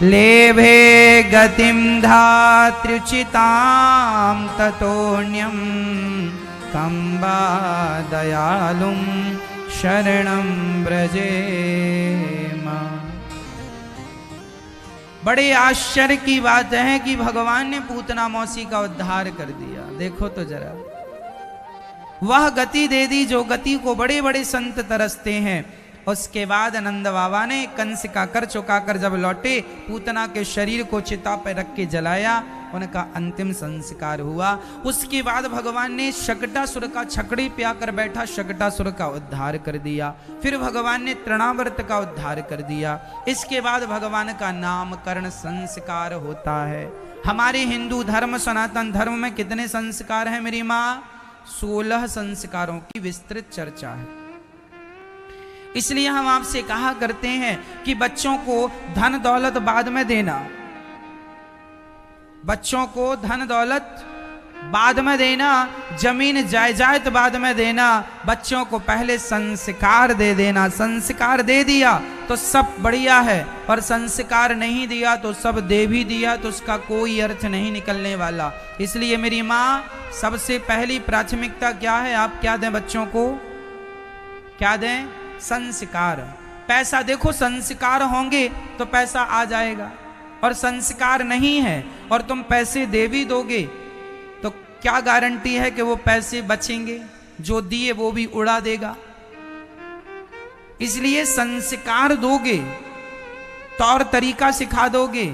लेभे गतिं धात्र्युचितां ततोऽन्यं कं वा दयालुं शरणं व्रजेम। बड़े आश्चर्य की बात है कि भगवान ने पूतना मौसी का उद्धार कर दिया। देखो तो जरा, वह गति दे दी जो गति को बड़े बड़े संत तरसते हैं। उसके बाद नंद बाबा ने कंस का कर चुकाकर जब लौटे, पूतना के शरीर को चिता पर रख के जलाया, उनका अंतिम संस्कार हुआ। उसके बाद भगवान ने शकटासुर का छकड़ी पे आकर बैठा शकटासुर का उद्धार कर दिया। फिर भगवान ने तृणावर्त का उद्धार कर दिया। इसके बाद भगवान का नामकरण संस्कार होता है। हमारे हिंदू धर्म सनातन धर्म में कितने संस्कार हैं मेरी माँ? 16 संस्कारों की विस्तृत चर्चा है। इसलिए हम आपसे कहा करते हैं कि बच्चों को धन दौलत बाद में देना, बच्चों को धन दौलत बाद में देना, जमीन जायदाद बाद में देना, बच्चों को पहले संस्कार दे देना। संस्कार दे दिया तो सब बढ़िया है, और संस्कार नहीं दिया तो सब दे भी दिया तो उसका कोई अर्थ नहीं निकलने वाला। इसलिए मेरी माँ, सबसे पहली प्राथमिकता क्या है? आप क्या दें बच्चों को? क्या दें? संस्कार। पैसा देखो, संस्कार होंगे तो पैसा आ जाएगा, और संस्कार नहीं है और तुम पैसे दे भी दोगे तो क्या गारंटी है कि वो पैसे बचेंगे? जो दिए वो भी उड़ा देगा। इसलिए संस्कार दोगे, तौर तरीका सिखा दोगे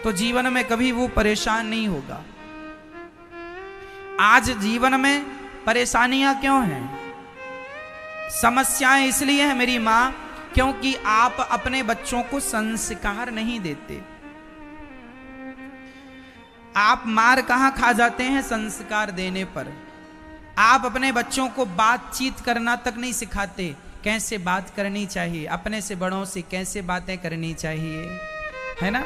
तो जीवन में कभी वो परेशान नहीं होगा। आज जीवन में परेशानियां क्यों हैं? समस्याएं इसलिए है मेरी मां, क्योंकि आप अपने बच्चों को संस्कार नहीं देते। आप मार कहां खा जाते हैं? संस्कार देने पर। आप अपने बच्चों को बातचीत करना तक नहीं सिखाते, कैसे बात करनी चाहिए, अपने से बड़ों से कैसे बातें करनी चाहिए, है ना?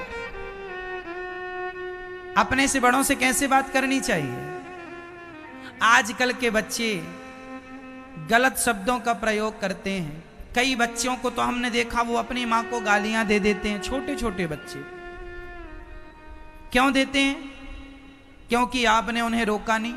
अपने से बड़ों से कैसे बात करनी चाहिए। आजकल के बच्चे गलत शब्दों का प्रयोग करते हैं। कई बच्चों को तो हमने देखा वो अपनी मां को गालियां दे देते हैं। छोटे छोटे बच्चे क्यों देते हैं? क्योंकि आपने उन्हें रोका नहीं,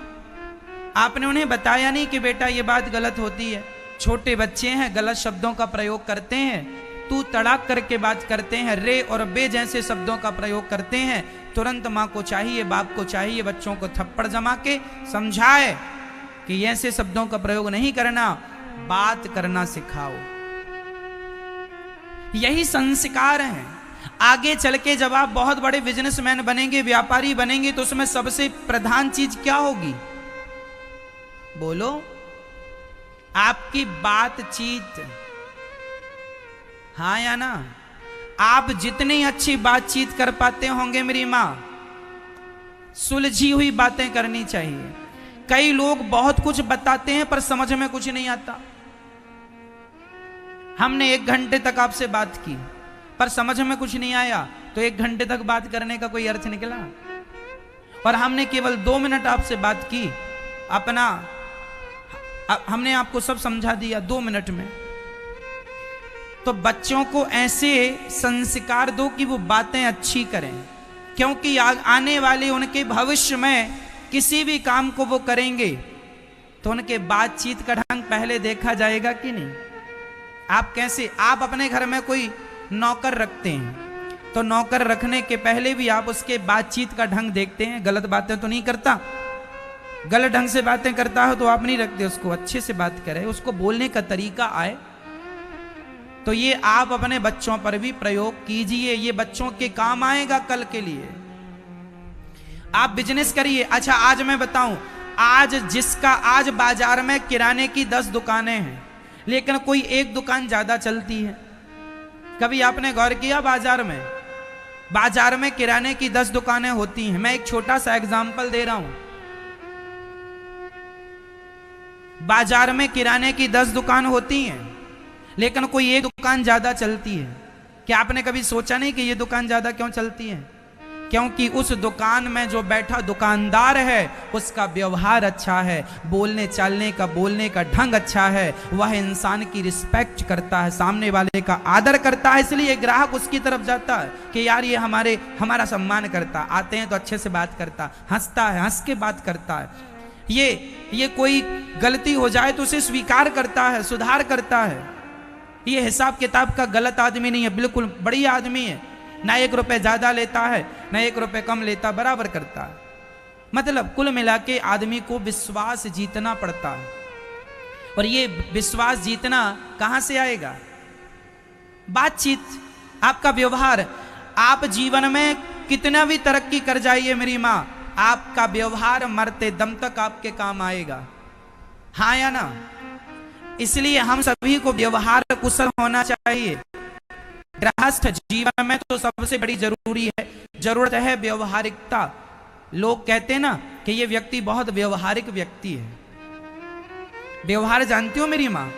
आपने उन्हें बताया नहीं कि बेटा ये बात गलत होती है। छोटे बच्चे हैं, गलत शब्दों का प्रयोग करते हैं, तू तड़ाक करके बात करते हैं, रे और बे जैसे शब्दों का प्रयोग करते हैं। तुरंत मां को चाहिए, बाप को चाहिए बच्चों को थप्पड़ जमा के समझाए कि ऐसे शब्दों का प्रयोग नहीं करना, बात करना सिखाओ। यही संस्कार हैं। आगे चल के जब आप बहुत बड़े बिजनेसमैन बनेंगे, व्यापारी बनेंगे, तो उसमें सबसे प्रधान चीज क्या होगी? बोलो। आपकी बातचीत। हाँ या ना? आप जितनी अच्छी बातचीत कर पाते होंगे मेरी मां, सुलझी हुई बातें करनी चाहिए। कई लोग बहुत कुछ बताते हैं पर समझ में कुछ नहीं आता। हमने 1 घंटे तक आपसे बात की पर समझ में कुछ नहीं आया, तो 1 घंटे तक बात करने का कोई अर्थ निकला? और हमने केवल 2 मिनट आपसे बात की, हमने आपको सब समझा दिया 2 मिनट में। तो बच्चों को ऐसे संस्कार दो कि वो बातें अच्छी करें, क्योंकि आने वाले उनके भविष्य में किसी भी काम को वो करेंगे तो उनके बातचीत का ढंग पहले देखा जाएगा कि नहीं। आप कैसे, आप अपने घर में कोई नौकर रखते हैं तो नौकर रखने के पहले भी आप उसके बातचीत का ढंग देखते हैं। गलत बातें तो नहीं करता, गलत ढंग से बातें करता हो तो आप नहीं रखते उसको, अच्छे से बात करे, उसको बोलने का तरीका आए। तो ये आप अपने बच्चों पर भी प्रयोग कीजिए, ये बच्चों के काम आएगा कल के लिए। आप बिजनेस करिए। अच्छा आज मैं बताऊं, आज बाजार में किराने की 10 दुकानें हैं, लेकिन कोई एक दुकान ज्यादा चलती है। कभी आपने गौर किया? बाजार में किराने की 10 दुकानें होती हैं। मैं एक छोटा सा एग्जांपल दे रहा हूं। बाजार में किराने की 10 दुकान होती हैं, लेकिन कोई एक दुकान ज्यादा चलती है। क्या आपने कभी सोचा नहीं कि ये दुकान ज्यादा क्यों चलती है? क्योंकि उस दुकान में जो बैठा दुकानदार है उसका व्यवहार अच्छा है, बोलने चालने का, बोलने का ढंग अच्छा है, वह इंसान की रिस्पेक्ट करता है, सामने वाले का आदर करता है, इसलिए ग्राहक उसकी तरफ जाता है कि यार ये हमारा सम्मान करता, आते हैं तो अच्छे से बात करता, हंसता है, हंस के बात करता है, ये कोई गलती हो जाए तो उसे स्वीकार करता है, सुधार करता है, ये हिसाब किताब का गलत आदमी नहीं है, बिल्कुल बढ़िया आदमी है, ना 1 रुपए ज्यादा लेता है ना 1 रुपए कम लेता, बराबर करता है। मतलब कुल मिला के आदमी को विश्वास जीतना पड़ता है। और ये विश्वास जीतना कहां से आएगा? बातचीत, आपका व्यवहार। आप जीवन में कितना भी तरक्की कर जाइए मेरी मां, आपका व्यवहार मरते दम तक आपके काम आएगा, हाँ या ना? इसलिए हम सभी को व्यवहार कुशल होना चाहिए। गृहस्थ जीवन में तो सबसे बड़ी जरूरत है व्यवहारिकता। लोग कहते हैं ना कि ये व्यक्ति बहुत व्यवहारिक व्यक्ति है। व्यवहार जानती हो मेरी माँ?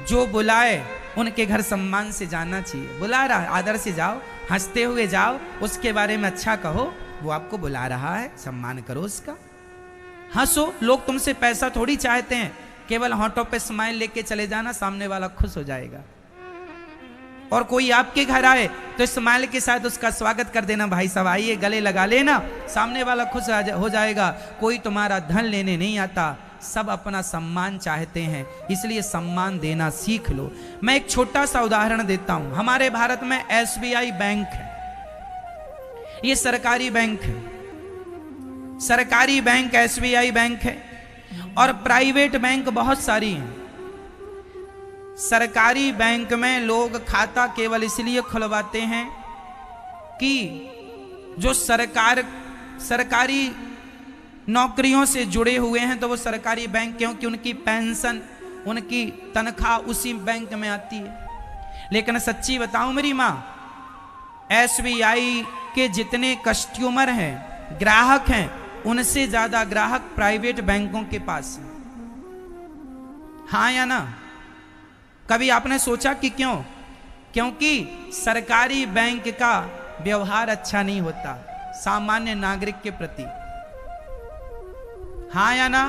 जो बुलाए उनके घर सम्मान से जाना चाहिए। बुला रहा है, आदर से जाओ, हंसते हुए जाओ, उसके बारे में अच्छा कहो, वो आपको बुला रहा है, सम्मान करो उसका, हंसो। लोग तुमसे पैसा थोड़ी चाहते हैं, केवल होंठों पे स्माइल लेके चले जाना, सामने वाला खुश हो जाएगा। और कोई आपके घर आए तो स्माइल के साथ उसका स्वागत कर देना, भाई साहब आइए, गले लगा लेना, सामने वाला खुश हो जाएगा। कोई तुम्हारा धन लेने नहीं आता, सब अपना सम्मान चाहते हैं, इसलिए सम्मान देना सीख लो। मैं एक छोटा सा उदाहरण देता हूं। हमारे भारत में SBI बैंक है, ये सरकारी बैंक है, सरकारी बैंक SBI बैंक है, और प्राइवेट बैंक बहुत सारी हैं। सरकारी बैंक में लोग खाता केवल इसलिए खुलवाते हैं कि जो सरकारी नौकरियों से जुड़े हुए हैं तो वो सरकारी बैंक, क्योंकि उनकी पेंशन, उनकी तनख्वाह उसी बैंक में आती है। लेकिन सच्ची बताऊं मेरी माँ, SBI के जितने कस्टमर हैं, ग्राहक हैं, उनसे ज्यादा ग्राहक प्राइवेट बैंकों के पास हैं, हाँ या ना? कभी आपने सोचा कि क्यों? क्योंकि सरकारी बैंक का व्यवहार अच्छा नहीं होता सामान्य नागरिक के प्रति, हाँ या ना?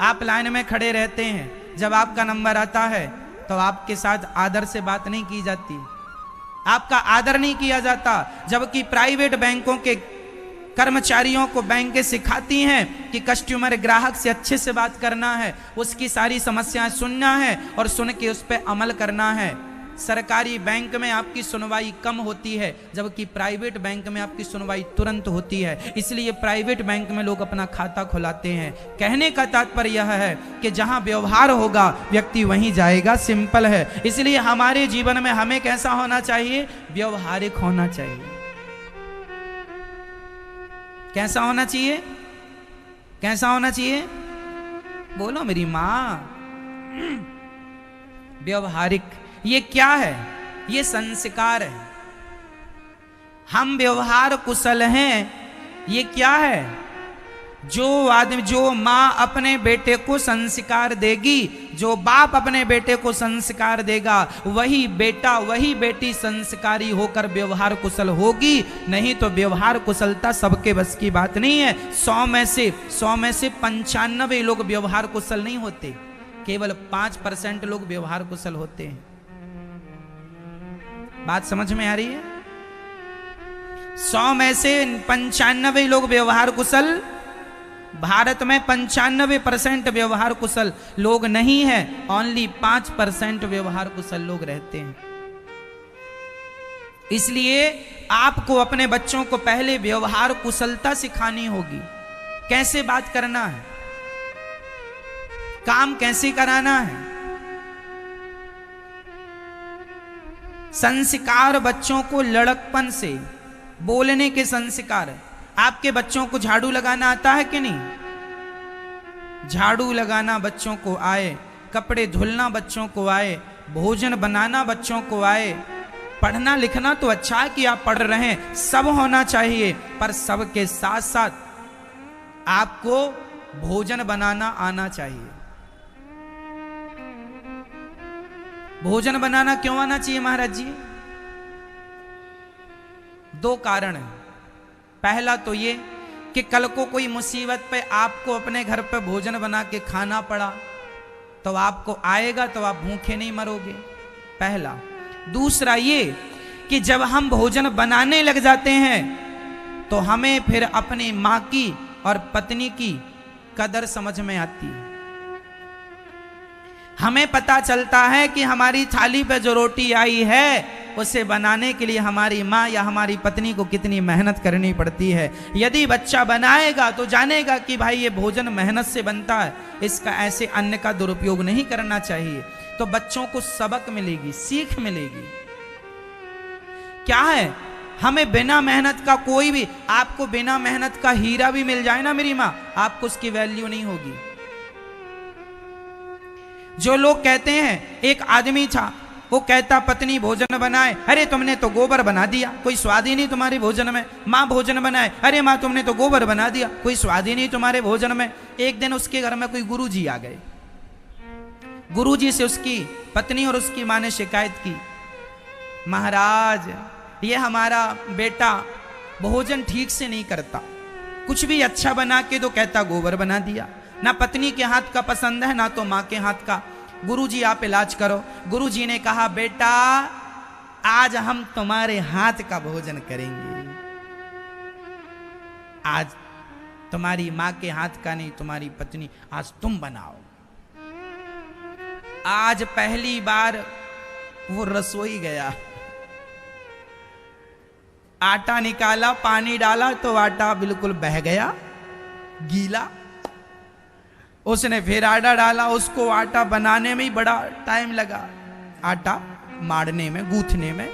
आप लाइन में खड़े रहते हैं, जब आपका नंबर आता है तो आपके साथ आदर से बात नहीं की जाती, आपका आदर नहीं किया जाता। जबकि प्राइवेट बैंकों के कर्मचारियों को बैंक सिखाती हैं कि कस्टमर, ग्राहक से अच्छे से बात करना है, उसकी सारी समस्याएं सुनना है और सुन के उस पर अमल करना है। सरकारी बैंक में आपकी सुनवाई कम होती है, जबकि प्राइवेट बैंक में आपकी सुनवाई तुरंत होती है। इसलिए प्राइवेट बैंक में लोग अपना खाता खुलाते हैं। कहने का तात्पर्य यह है कि जहां व्यवहार होगा व्यक्ति वहीं जाएगा, सिंपल है। इसलिए हमारे जीवन में हमें कैसा होना चाहिए? व्यवहारिक होना चाहिए। कैसा होना चाहिए? कैसा होना चाहिए? बोलो मेरी मां। व्यवहारिक, ये क्या है? ये संस्कार है। हम व्यवहार कुशल हैं, ये क्या है? जो माँ अपने बेटे को संस्कार देगी, जो बाप अपने बेटे को संस्कार देगा, वही बेटा, वही बेटी संस्कारी होकर व्यवहार कुशल होगी। नहीं तो व्यवहार कुशलता सबके बस की बात नहीं है। 100 में से 95 लोग व्यवहार कुशल नहीं होते, केवल 5% लोग व्यवहार कुशल होते हैं। बात समझ में आ रही है? 100 में से 95 लोग व्यवहार कुशल, भारत में 95% व्यवहार कुशल लोग नहीं हैं, ओनली 5% व्यवहार कुशल लोग रहते हैं। इसलिए आपको अपने बच्चों को पहले व्यवहार कुशलता सिखानी होगी। कैसे बात करना है, काम कैसे कराना है। संस्कार बच्चों को लड़कपन से, बोलने के संस्कार। आपके बच्चों को झाड़ू लगाना आता है कि नहीं? झाड़ू लगाना बच्चों को आए, कपड़े धुलना बच्चों को आए, भोजन बनाना बच्चों को आए। पढ़ना लिखना तो अच्छा है कि आप पढ़ रहे हैं, सब होना चाहिए, पर सबके साथ साथ आपको भोजन बनाना आना चाहिए। भोजन बनाना क्यों आना चाहिए महाराज जी? 2 कारण हैं। पहला तो ये कि कल को कोई मुसीबत पे आपको अपने घर पे भोजन बना के खाना पड़ा तो आपको आएगा, तो आप भूखे नहीं मरोगे, पहला। दूसरा ये कि जब हम भोजन बनाने लग जाते हैं तो हमें फिर अपनी माँ की और पत्नी की कदर समझ में आती है। हमें पता चलता है कि हमारी थाली पे जो रोटी आई है उसे बनाने के लिए हमारी माँ या हमारी पत्नी को कितनी मेहनत करनी पड़ती है। यदि बच्चा बनाएगा तो जानेगा कि भाई ये भोजन मेहनत से बनता है, इसका ऐसे अन्न का दुरुपयोग नहीं करना चाहिए। तो बच्चों को सबक मिलेगी, सीख मिलेगी। क्या है, हमें बिना मेहनत का कोई भी, आपको बिना मेहनत का हीरा भी मिल जाए ना मेरी माँ, आपको उसकी वैल्यू नहीं होगी। जो लोग कहते हैं, एक आदमी था वो कहता पत्नी भोजन बनाए, अरे तुमने तो गोबर बना दिया, कोई स्वाद ही नहीं तुम्हारे भोजन में। माँ भोजन बनाए, अरे माँ तुमने तो गोबर बना दिया, कोई स्वाद ही नहीं तुम्हारे भोजन में। एक दिन उसके घर में कोई गुरुजी आ गए। गुरुजी से उसकी पत्नी और उसकी माँ ने शिकायत की, महाराज ये हमारा बेटा भोजन ठीक से नहीं करता, कुछ भी अच्छा बना के तो कहता गोबर बना दिया, ना पत्नी के हाथ का पसंद है ना तो माँ के हाथ का। गुरुजी आप इलाज करो। गुरुजी ने कहा बेटा आज हम तुम्हारे हाथ का भोजन करेंगे, आज तुम्हारी माँ के हाथ का नहीं, तुम्हारी पत्नी, आज तुम बनाओ। आज पहली बार वो रसोई गया, आटा निकाला, पानी डाला तो आटा बिल्कुल बह गया, गीला। उसने फिर आटा डाला, उसको आटा बनाने में ही बड़ा टाइम लगा, आटा मारने में, गूंथने में।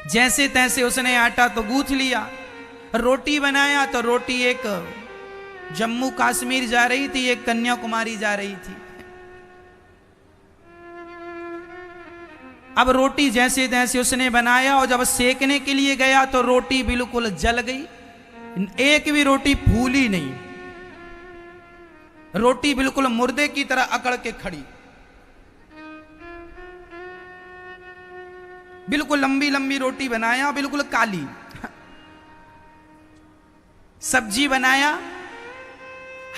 जैसे तैसे उसने आटा तो गूंथ लिया। रोटी बनाया तो रोटी एक जम्मू कश्मीर जा रही थी, एक कन्याकुमारी जा रही थी। अब रोटी जैसे तैसे उसने बनाया और जब सेकने के लिए गया तो रोटी बिल्कुल जल गई, एक भी रोटी फूली नहीं, रोटी बिल्कुल मुर्दे की तरह अकड़ के खड़ी। बिल्कुल लंबी लंबी रोटी बनाया, बिल्कुल काली। सब्जी बनाया,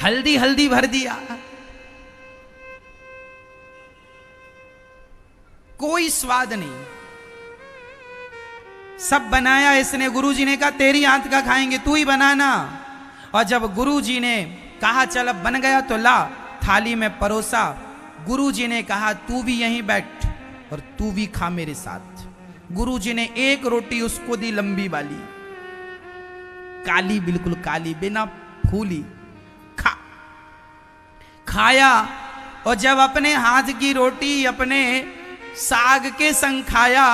हल्दी हल्दी भर दिया, कोई स्वाद नहीं। सब बनाया इसने, गुरुजी ने कहा तेरी हाथ का खाएंगे, तू ही बनाना। और जब गुरुजी ने कहा चल अब बन गया तो ला, थाली में परोसा। गुरुजी ने कहा तू भी यहीं बैठ और तू भी खा मेरे साथ। गुरुजी ने एक रोटी उसको दी, लंबी वाली, काली, बिल्कुल काली, बिना फूली। खाया और जब अपने हाथ की रोटी अपने साग के संग खाया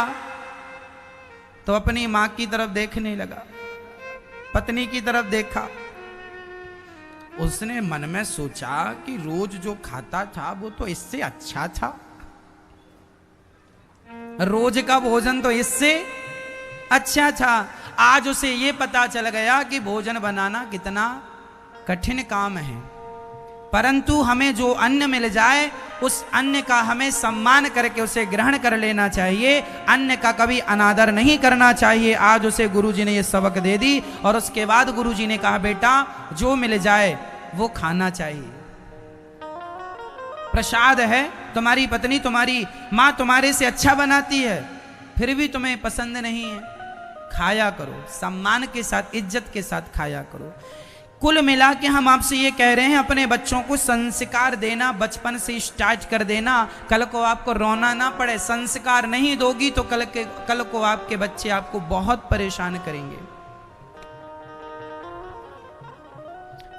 तो अपनी मां की तरफ देखने लगा, पत्नी की तरफ देखा। उसने मन में सोचा कि रोज जो खाता था वो तो इससे अच्छा था, रोज का भोजन तो इससे अच्छा था। आज उसे ये पता चल गया कि भोजन बनाना कितना कठिन काम है। परंतु हमें जो अन्न मिल जाए उस अन्न का हमें सम्मान करके उसे ग्रहण कर लेना चाहिए, अन्न का कभी अनादर नहीं करना चाहिए। आज उसे गुरुजी ने ये सबक दे दी और उसके बाद गुरुजी ने कहा बेटा जो मिल जाए वो खाना चाहिए। प्रसाद है, तुम्हारी पत्नी तुम्हारी माँ तुम्हारे से अच्छा बनाती है, फिर भी तुम्हें पसंद नहीं है, खाया करो, सम्मान के साथ, इज्जत के साथ खाया करो। कुल मिला के हम आपसे ये कह रहे हैं अपने बच्चों को संस्कार देना बचपन से स्टार्ट कर देना, कल को आपको रोना ना पड़े। संस्कार नहीं दोगी तो कल को आपके बच्चे आपको बहुत परेशान करेंगे।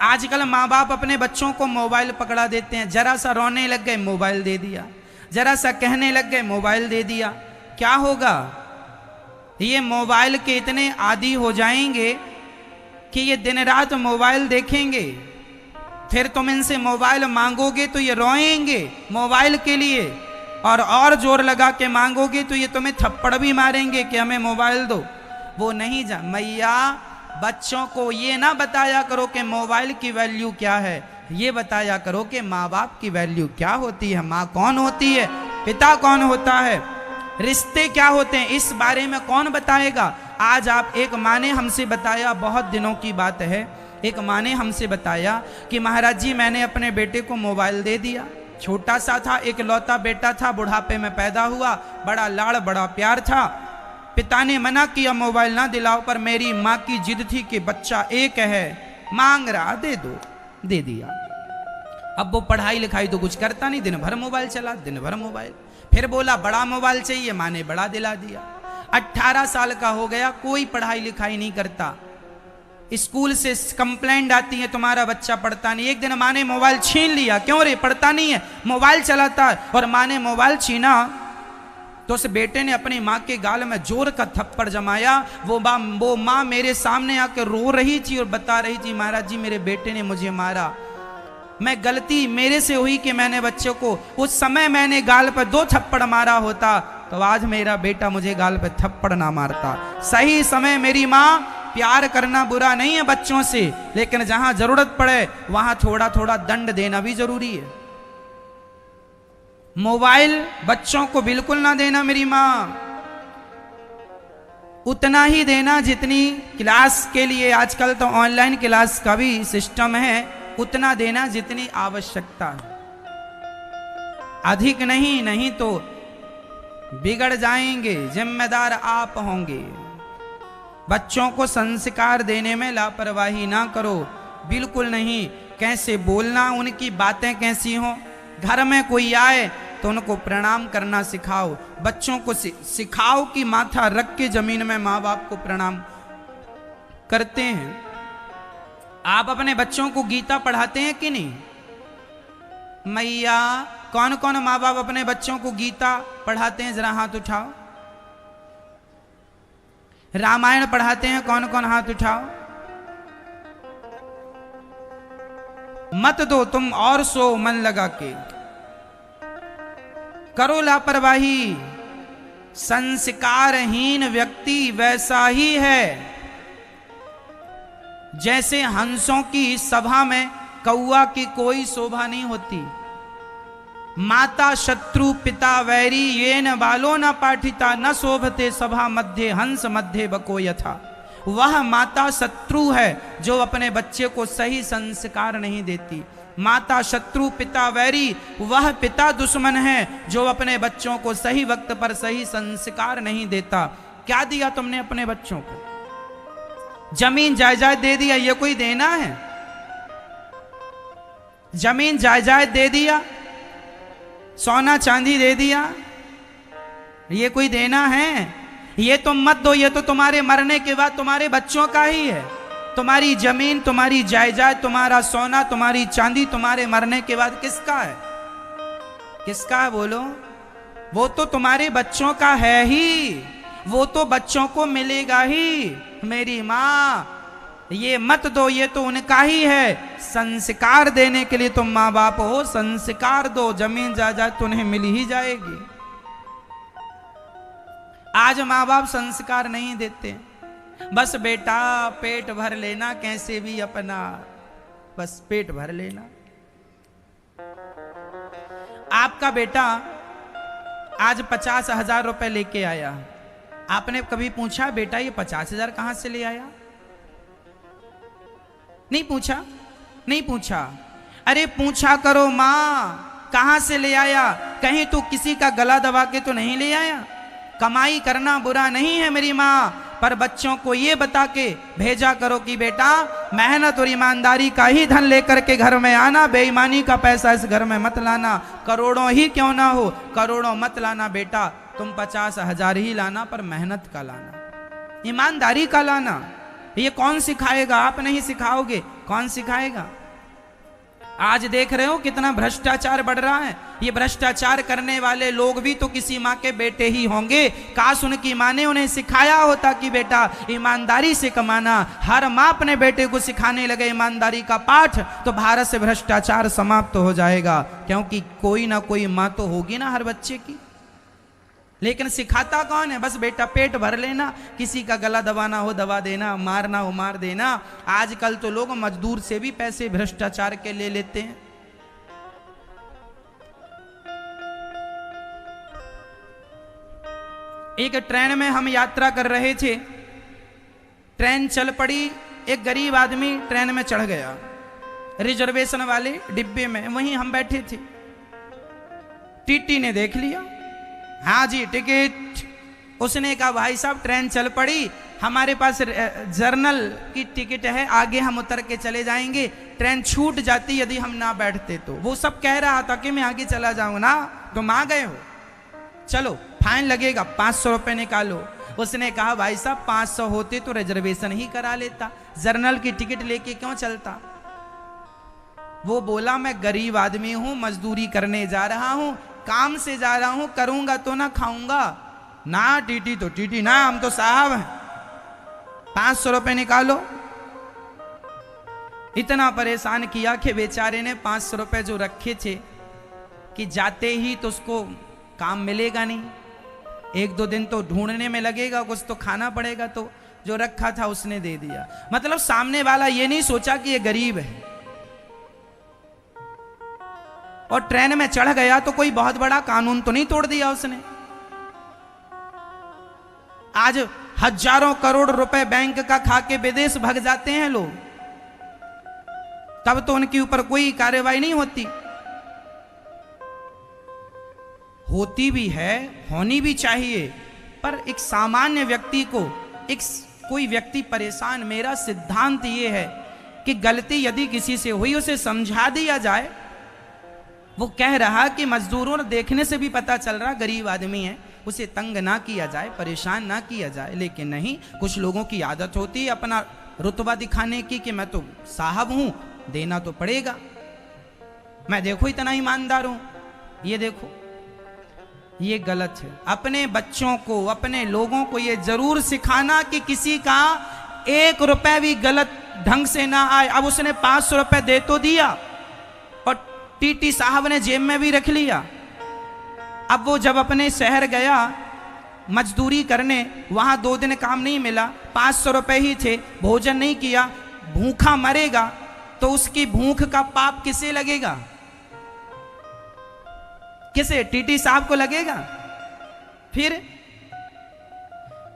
आजकल माँ बाप अपने बच्चों को मोबाइल पकड़ा देते हैं, जरा सा रोने लग गए मोबाइल दे दिया, जरा सा कहने लग गए मोबाइल दे दिया। क्या होगा, ये मोबाइल के इतने आदी हो जाएंगे कि ये दिन रात मोबाइल देखेंगे, फिर तुम इनसे मोबाइल मांगोगे तो ये रोएंगे मोबाइल के लिए, और जोर लगा के मांगोगे तो ये तुम्हें थप्पड़ भी मारेंगे कि हमें मोबाइल दो। वो नहीं मैया बच्चों को ये ना बताया करो कि मोबाइल की वैल्यू क्या है, ये बताया करो कि माँ बाप की वैल्यू क्या होती है, माँ कौन होती है, पिता कौन होता है। रिश्ते क्या होते हैं इस बारे में कौन बताएगा। आज आप, एक माँ ने हमसे बताया, बहुत दिनों की बात है, एक माँ ने हमसे बताया कि महाराज जी मैंने अपने बेटे को मोबाइल दे दिया, छोटा सा था, एक लौता बेटा था, बुढ़ापे में पैदा हुआ, बड़ा लाड़ बड़ा प्यार था, पिता ने मना किया मोबाइल ना दिलाओ, पर मेरी माँ की जिद थी कि बच्चा एक है, मांग रहा, दे दो, दे दिया। अब वो पढ़ाई लिखाई तो कुछ करता नहीं, दिन भर मोबाइल चला, दिन भर मोबाइल। फिर बोला बड़ा मोबाइल चाहिए, माँ ने बड़ा दिला दिया। 18 साल का हो गया, कोई पढ़ाई लिखाई नहीं करता, स्कूल से कंप्लेंट आती है तुम्हारा बच्चा पढ़ता नहीं। एक दिन माँ ने मोबाइल छीन लिया, क्यों रे पढ़ता नहीं है, मोबाइल चलाता है। और माँ ने मोबाइल छीना तो उस बेटे ने अपनी माँ के गाल में जोर का थप्पड़ जमाया। वो माँ मेरे सामने आकर रो रही थी और बता रही थी महाराज जी मेरे बेटे ने मुझे मारा, मैं गलती मेरे से हुई कि मैंने बच्चों को, उस समय मैंने गाल पर 2 थप्पड़ मारा होता तो आज मेरा बेटा मुझे गाल पर थप्पड़ ना मारता। सही समय मेरी माँ, प्यार करना बुरा नहीं है बच्चों से, लेकिन जहां जरूरत पड़े वहां थोड़ा थोड़ा दंड देना भी जरूरी है। मोबाइल बच्चों को बिल्कुल ना देना मेरी माँ, उतना ही देना जितनी क्लास के लिए, आजकल तो ऑनलाइन क्लास का भी सिस्टम है, उतना देना जितनी आवश्यकता है, अधिक नहीं, नहीं तो बिगड़ जाएंगे, जिम्मेदार आप होंगे। बच्चों को संस्कार देने में लापरवाही ना करो, बिल्कुल नहीं। कैसे बोलना, उनकी बातें कैसी हों, घर में कोई आए तो उनको प्रणाम करना सिखाओ। बच्चों को सिखाओ कि माथा रख के जमीन में माँ बाप को प्रणाम करते हैं। आप अपने बच्चों को गीता पढ़ाते हैं कि नहीं? मैया, कौन कौन माँ बाप अपने बच्चों को गीता पढ़ाते हैं, जरा हाथ उठाओ। रामायण पढ़ाते हैं, कौन कौन हाथ उठाओ। मत दो तुम और सो मन लगा के, करो लापरवाही। संस्कारहीन व्यक्ति वैसा ही है जैसे हंसों की सभा में कौआ की कोई शोभा नहीं होती। माता शत्रु पिता वैरी ये न बालो न पाठिता न शोभते सभा मध्य हंस मध्य बको यथा। वह माता शत्रु है जो अपने बच्चे को सही संस्कार नहीं देती। माता शत्रु पिता वैरी, वह पिता दुश्मन है जो अपने बच्चों को सही वक्त पर सही संस्कार नहीं देता। क्या दिया तुमने अपने बच्चों को? जमीन जायदाद दे दिया, ये कोई देना है? जमीन जायदाद दे दिया, सोना चांदी दे दिया, ये कोई देना है? ये तुम मत दो, ये तो तुम्हारे मरने के बाद तुम्हारे बच्चों का ही है। तुम्हारी जमीन, तुम्हारी जायदाद, तुम्हारा सोना, तुम्हारी चांदी तुम्हारे मरने के बाद किसका है? किसका है बोलो? वो तो तुम्हारे बच्चों का है ही, वो तो बच्चों को मिलेगा ही। मेरी माँ, ये मत दो, ये तो उनका ही है। संस्कार देने के लिए तुम माँ बाप हो, संस्कार दो, जमीन जायदाद तुम्हें मिल ही जाएगी। आज माँ बाप संस्कार नहीं देते, बस बेटा पेट भर लेना कैसे भी अपना, बस पेट भर लेना। आपका बेटा आज 50,000 रुपए लेके आया, आपने कभी पूछा बेटा ये 50,000 कहां से ले आया? नहीं पूछा, नहीं पूछा। अरे पूछा करो माँ, कहां से ले आया? कहीं तू किसी का गला दबा के तो नहीं ले आया? कमाई करना बुरा नहीं है मेरी माँ, पर बच्चों को ये बता के भेजा करो कि बेटा मेहनत और ईमानदारी का ही धन लेकर के घर में आना, बेईमानी का पैसा इस घर में मत लाना। करोड़ों ही क्यों ना हो, करोड़ों मत लाना बेटा, तुम 50,000 ही लाना, पर मेहनत का लाना, ईमानदारी का लाना। ये कौन सिखाएगा? आप नहीं सिखाओगे, कौन सिखाएगा? आज देख रहे हो कितना भ्रष्टाचार बढ़ रहा है। ये भ्रष्टाचार करने वाले लोग भी तो किसी माँ के बेटे ही होंगे। काश उनकी माँ ने उन्हें सिखाया होता कि बेटा ईमानदारी से कमाना। हर माँ अपने बेटे को सिखाने लगे ईमानदारी का पाठ, तो भारत से भ्रष्टाचार समाप्त हो जाएगा। क्योंकि कोई ना कोई माँ तो होगी ना हर बच्चे की। लेकिन सिखाता कौन है? बस बेटा पेट भर लेना, किसी का गला दबाना हो दबा देना, मारना हो मार देना। आजकल तो लोग मजदूर से भी पैसे भ्रष्टाचार के ले लेते हैं। एक ट्रेन में हम यात्रा कर रहे थे, ट्रेन चल पड़ी, एक गरीब आदमी ट्रेन में चढ़ गया, रिजर्वेशन वाले डिब्बे में, वहीं हम बैठे थे। टीटी ने देख लिया, हाँ जी टिकट। उसने कहा भाई साहब ट्रेन चल पड़ी, हमारे पास जर्नल की टिकट है, आगे हम उतर के चले जाएंगे, ट्रेन छूट जाती यदि हम ना बैठते तो। वो सब कह रहा था कि मैं आगे चला जाऊं ना, तुम आ गए हो, चलो फाइन लगेगा, 500 रुपए निकालो। उसने कहा भाई साहब 500 होते तो रिजर्वेशन ही करा लेता, जर्नल की टिकट लेके क्यों चलता। वो बोला मैं गरीब आदमी हूं, मजदूरी करने जा रहा हूं, काम से जा रहा हूं, करूंगा तो ना खाऊंगा ना। टीटी तो टीटी ना, हम तो साहब हैं, 500 रुपए निकालो। इतना परेशान किया कि बेचारे ने 500 रुपए जो रखे थे कि जाते ही तो उसको काम मिलेगा नहीं, 1-2 दिन तो ढूंढने में लगेगा, कुछ तो खाना पड़ेगा, तो जो रखा था उसने दे दिया। मतलब सामने वाला ये नहीं सोचा कि ये गरीब है, और ट्रेन में चढ़ गया तो कोई बहुत बड़ा कानून तो नहीं तोड़ दिया उसने। आज हजारों करोड़ रुपए बैंक का खा के विदेश भाग जाते हैं लोग, तब तो उनके ऊपर कोई कार्रवाई नहीं होती। होती भी है, होनी भी चाहिए, पर एक सामान्य व्यक्ति को, एक कोई व्यक्ति परेशान, मेरा सिद्धांत ये है कि गलती यदि किसी से हुई उसे समझा दिया जाए। वो कह रहा कि मजदूरों देखने से भी पता चल रहा गरीब आदमी है, उसे तंग ना किया जाए, परेशान ना किया जाए। लेकिन नहीं, कुछ लोगों की आदत होती है अपना रुतबा दिखाने की कि मैं तो साहब हूं, देना तो पड़ेगा, मैं देखो इतना ईमानदार हूं। ये देखो, ये गलत है। अपने बच्चों को, अपने लोगों को ये जरूर सिखाना कि किसी का 1 रुपए भी गलत ढंग से ना आए। अब उसने 500 रुपए दे तो दिया, और टीटी साहब ने जेब में भी रख लिया। अब वो जब अपने शहर गया मजदूरी करने, वहां 2 दिन काम नहीं मिला, 500 रुपए ही थे, भोजन नहीं किया, भूखा मरेगा, तो उसकी भूख का पाप किसे लगेगा? किसे? टीटी साहब को लगेगा। फिर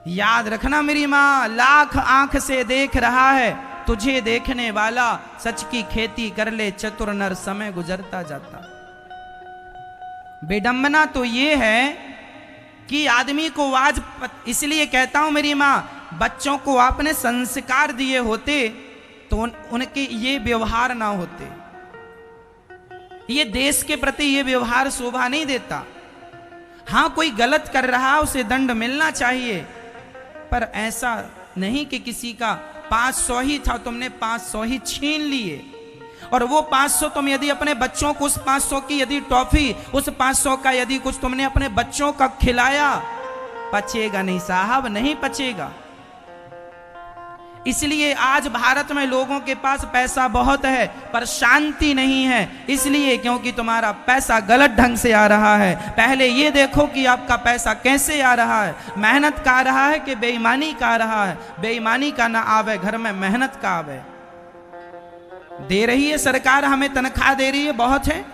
याद रखना मेरी मां, लाख आंख से देख रहा है तुझे देखने वाला, सच की खेती कर ले चतुर नर, समय गुजरता जाता। बेडंबना तो ये है कि आदमी को आज, इसलिए कहता हूं मेरी मां, बच्चों को आपने संस्कार दिए होते तो उनके ये व्यवहार ना होते। ये देश के प्रति ये व्यवहार शोभा नहीं देता। हां, कोई गलत कर रहा उसे दंड मिलना चाहिए, पर ऐसा नहीं कि किसी का 500 ही था, तुमने 500 ही छीन लिए, और वो 500 तुम यदि अपने बच्चों को, उस 500 की यदि टॉफी, उस 500 का यदि कुछ तुमने अपने बच्चों का खिलाया, पचेगा नहीं साहब, नहीं पचेगा। इसलिए आज भारत में लोगों के पास पैसा बहुत है पर शांति नहीं है, इसलिए क्योंकि तुम्हारा पैसा गलत ढंग से आ रहा है। पहले ये देखो कि आपका पैसा कैसे आ रहा है, मेहनत का आ रहा है कि बेईमानी का आ रहा है। बेईमानी का ना आवे घर में, मेहनत का आवे। दे रही है सरकार, हमें तनख्वाह दे रही है, बहुत है।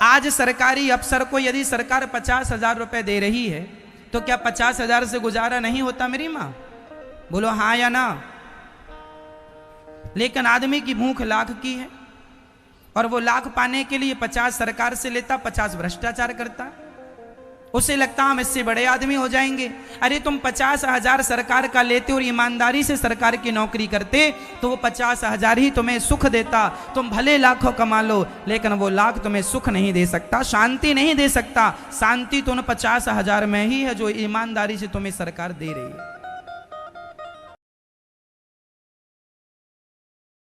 आज सरकारी अफसर को यदि सरकार 50,000 रुपए दे रही है तो क्या 50,000 से गुजारा नहीं होता मेरी मां? बोलो हाँ या ना। लेकिन आदमी की भूख लाख की है, और वो लाख पाने के लिए 50 सरकार से लेता, 50 भ्रष्टाचार करता। उसे लगता हम इससे बड़े आदमी हो जाएंगे। अरे तुम 50,000 सरकार का लेते और ईमानदारी से सरकार की नौकरी करते तो वो 50,000 ही तुम्हें सुख देता। तुम भले लाखों कमा लो, लेकिन वो लाख तुम्हें सुख नहीं दे सकता, शांति नहीं दे सकता। शांति तो उन 50,000 में ही है जो ईमानदारी से तुम्हें सरकार दे रही है।